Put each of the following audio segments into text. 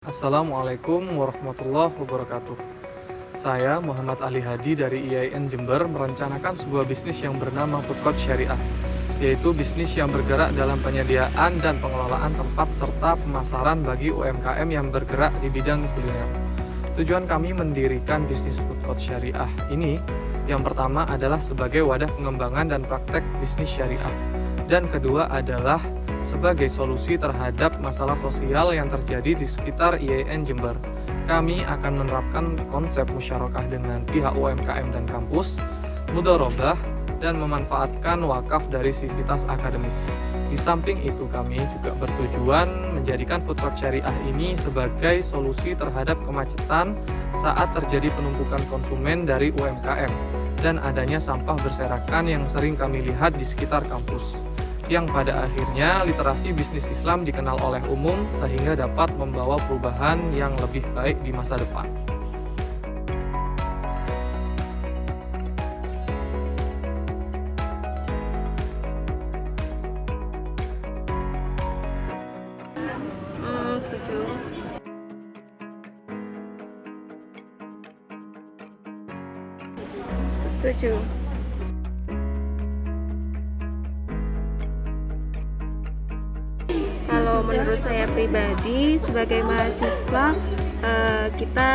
Assalamualaikum warahmatullahi wabarakatuh. Saya Muhammad Ali Hadi dari IAIN Jember merencanakan sebuah bisnis yang bernama Food Court Syariah, yaitu bisnis yang bergerak dalam penyediaan dan pengelolaan tempat serta pemasaran bagi UMKM yang bergerak di bidang kuliner. Tujuan kami mendirikan bisnis Food Court Syariah ini yang pertama adalah sebagai wadah pengembangan dan praktek bisnis syariah, dan kedua adalah sebagai solusi terhadap masalah sosial yang terjadi di sekitar IAIN Jember. Kami akan menerapkan konsep musyarakah dengan pihak UMKM dan kampus, mudharabah, dan memanfaatkan wakaf dari sivitas akademik. Di samping itu kami juga bertujuan menjadikan food truck syariah ini sebagai solusi terhadap kemacetan saat terjadi penumpukan konsumen dari UMKM dan adanya sampah berserakan yang sering kami lihat di sekitar kampus, yang pada akhirnya literasi bisnis Islam dikenal oleh umum sehingga dapat membawa perubahan yang lebih baik di masa depan. Setuju. Setuju. Kalau menurut saya pribadi sebagai mahasiswa, kita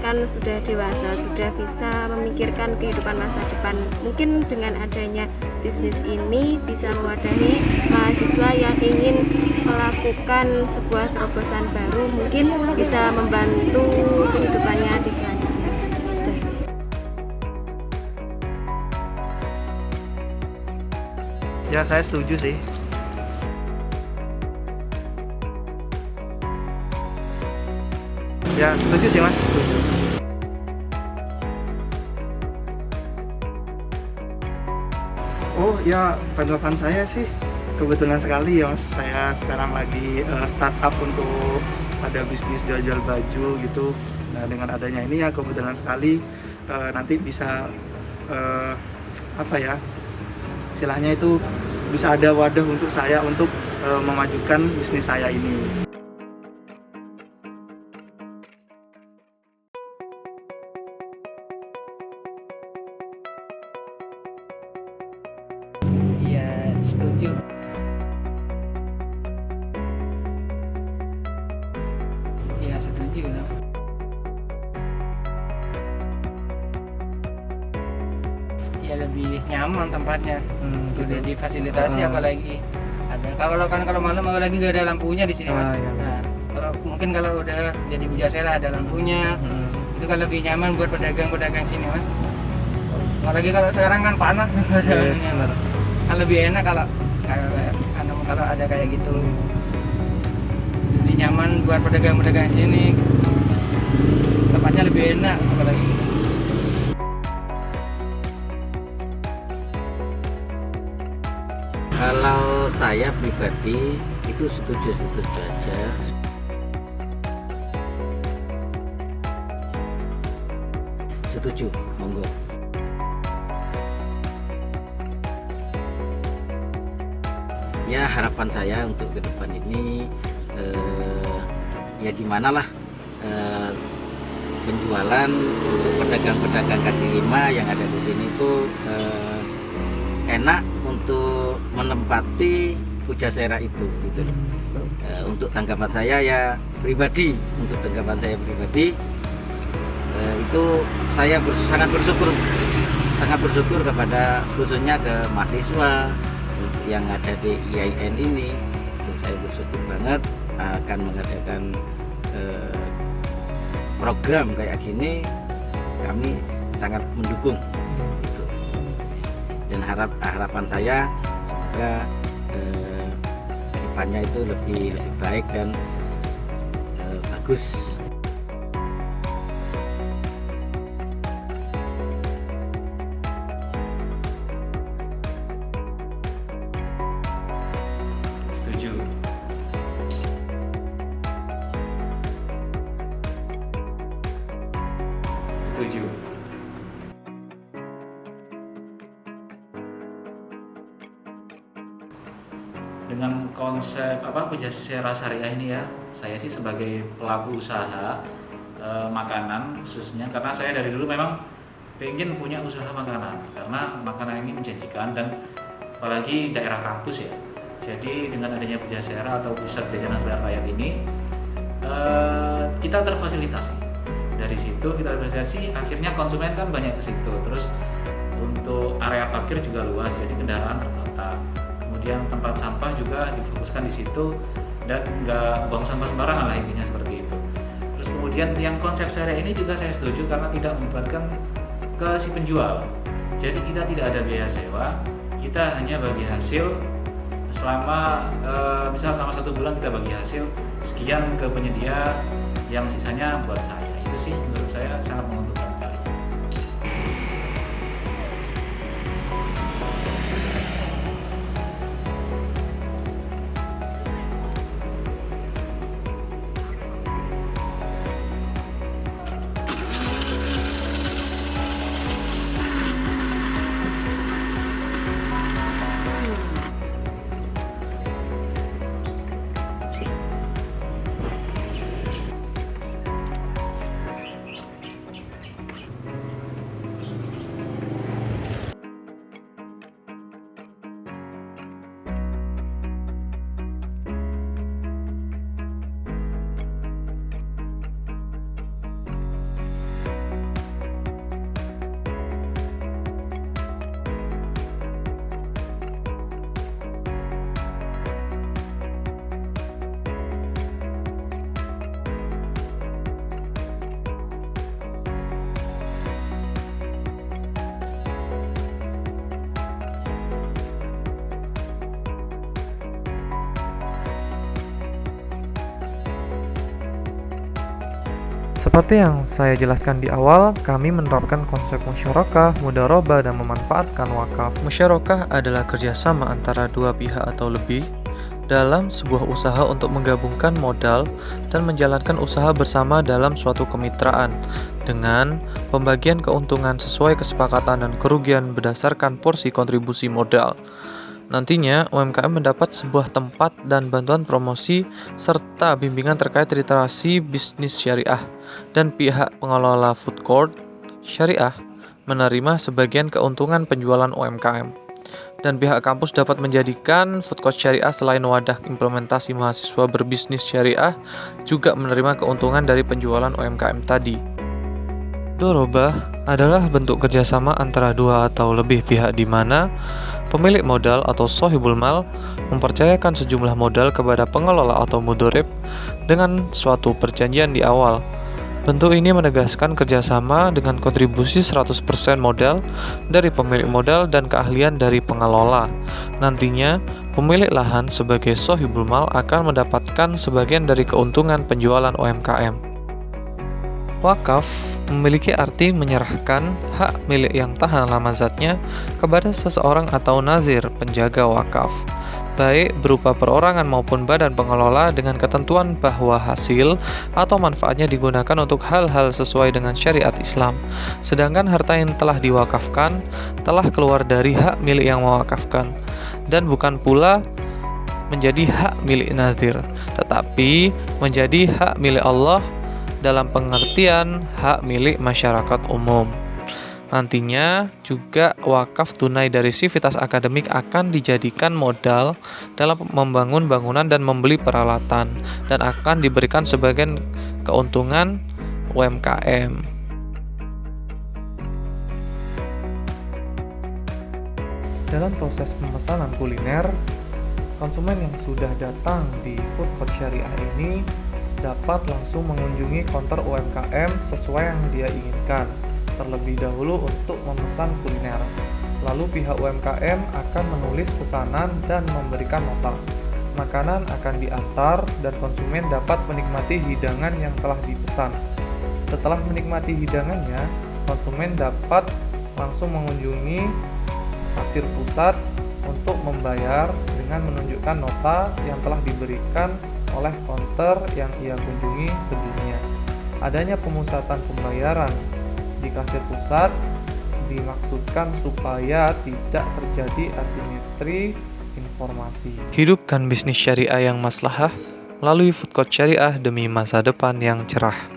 kan sudah dewasa, sudah bisa memikirkan kehidupan masa depan. Mungkin dengan adanya bisnis ini bisa mewadahi mahasiswa yang ingin melakukan sebuah terobosan baru, mungkin bisa membantu kehidupannya di selanjutnya. Sudah. Ya, saya setuju sih. Ya, setuju sih Mas, setuju. Oh ya, tanggapan saya sih kebetulan sekali ya Mas, saya sekarang lagi startup untuk ada bisnis jual-jual baju gitu. Nah, dengan adanya ini ya kebetulan sekali nanti bisa apa ya, istilahnya itu bisa ada wadah untuk saya untuk memajukan bisnis saya ini. Iya, setuju. Iya, setuju lah. Ya lebih nyaman tempatnya. Sudah difasilitasi apalagi ada. Kalau malam apalagi nggak ada lampunya di sini Mas. Iya. Nah, kalau udah jadi Bujasera ada lampunya, itu kan lebih nyaman buat pedagang-pedagang sini Mas. Apalagi kalau sekarang kan panas nggak ada lampunya. Kan lebih enak kalau ada kayak gitu, lebih nyaman buat pedagang-pedagang sini, tempatnya lebih enak apalagi. Kalau saya pribadi itu setuju aja. Setuju, monggo. Ya, harapan saya untuk ke depan ini ya gimana lah penjualan pedagang-pedagang kaki lima yang ada di sini tuh enak untuk menempati Pujasera itu gitu loh. Untuk tanggapan saya ya pribadi, itu saya sangat bersyukur kepada khususnya ke mahasiswa yang ada di IAIN ini. Saya bersyukur banget akan mengadakan program kayak gini, kami sangat mendukung gitu. Dan harapan saya semoga kedepannya itu lebih baik dan bagus. Setuju. Setuju. Dengan konsep Pujasera Syariah ini ya, saya sih sebagai pelaku usaha makanan khususnya, karena saya dari dulu memang pengen punya usaha makanan karena makanan ini menjanjikan, dan apalagi daerah kampus ya. Jadi dengan adanya Pujasera atau pusat jajanan selera rakyat ini, kita terfasilitasi. Dari situ kita terfasilitasi, akhirnya konsumen kan banyak ke situ. Terus untuk area parkir juga luas, jadi kendaraan tertata. Kemudian tempat sampah juga difokuskan di situ dan nggak buang sampah sembarangan lah, intinya seperti itu. Terus kemudian yang konsep syariah ini juga saya setuju karena tidak melibatkan ke si penjual. Jadi kita tidak ada biaya sewa, kita hanya bagi hasil selama misal selama 1 bulan kita bagi hasil sekian ke penyedia, yang sisanya buat saya. Itu sih menurut saya sangat menguntungkan sekali. Seperti yang saya jelaskan di awal, kami menerapkan konsep musyarakah, mudharabah, dan memanfaatkan wakaf. Musyarakah adalah kerjasama antara dua pihak atau lebih dalam sebuah usaha untuk menggabungkan modal dan menjalankan usaha bersama dalam suatu kemitraan dengan pembagian keuntungan sesuai kesepakatan dan kerugian berdasarkan porsi kontribusi modal. Nantinya, UMKM mendapat sebuah tempat dan bantuan promosi serta bimbingan terkait literasi bisnis syariah, dan pihak pengelola food court syariah menerima sebagian keuntungan penjualan UMKM. Dan pihak kampus dapat menjadikan food court syariah selain wadah implementasi mahasiswa berbisnis syariah, juga menerima keuntungan dari penjualan UMKM tadi. Mudharabah adalah bentuk kerjasama antara dua atau lebih pihak di mana pemilik modal atau sohibul mal mempercayakan sejumlah modal kepada pengelola atau mudharib dengan suatu perjanjian di awal. Bentuk ini menegaskan kerjasama dengan kontribusi 100% modal dari pemilik modal dan keahlian dari pengelola. Nantinya, pemilik lahan sebagai sohibul mal akan mendapatkan sebagian dari keuntungan penjualan UMKM. Wakaf memiliki arti menyerahkan hak milik yang tahan lama zatnya kepada seseorang atau nazir penjaga wakaf, baik berupa perorangan maupun badan pengelola, dengan ketentuan bahwa hasil atau manfaatnya digunakan untuk hal-hal sesuai dengan syariat Islam. Sedangkan harta yang telah diwakafkan telah keluar dari hak milik yang mewakafkan dan bukan pula menjadi hak milik nazir, tetapi menjadi hak milik Allah dalam pengertian hak milik masyarakat umum. Nantinya juga wakaf tunai dari sivitas akademik akan dijadikan modal dalam membangun bangunan dan membeli peralatan, dan akan diberikan sebagian keuntungan UMKM. Dalam proses pemesanan kuliner, konsumen yang sudah datang di food court syariah ini dapat langsung mengunjungi counter UMKM sesuai yang dia inginkan terlebih dahulu untuk memesan kuliner. Lalu pihak UMKM akan menulis pesanan dan memberikan nota. Makanan akan diantar dan konsumen dapat menikmati hidangan yang telah dipesan. Setelah menikmati hidangannya, konsumen dapat langsung mengunjungi kasir pusat untuk membayar dengan menunjukkan nota yang telah diberikan oleh konter yang ia kunjungi sebelumnya. Adanya pemusatan pembayaran di kasir pusat dimaksudkan supaya tidak terjadi asimetri transformasi. Hidupkan bisnis syariah yang maslahah melalui Food Court Syariah demi masa depan yang cerah.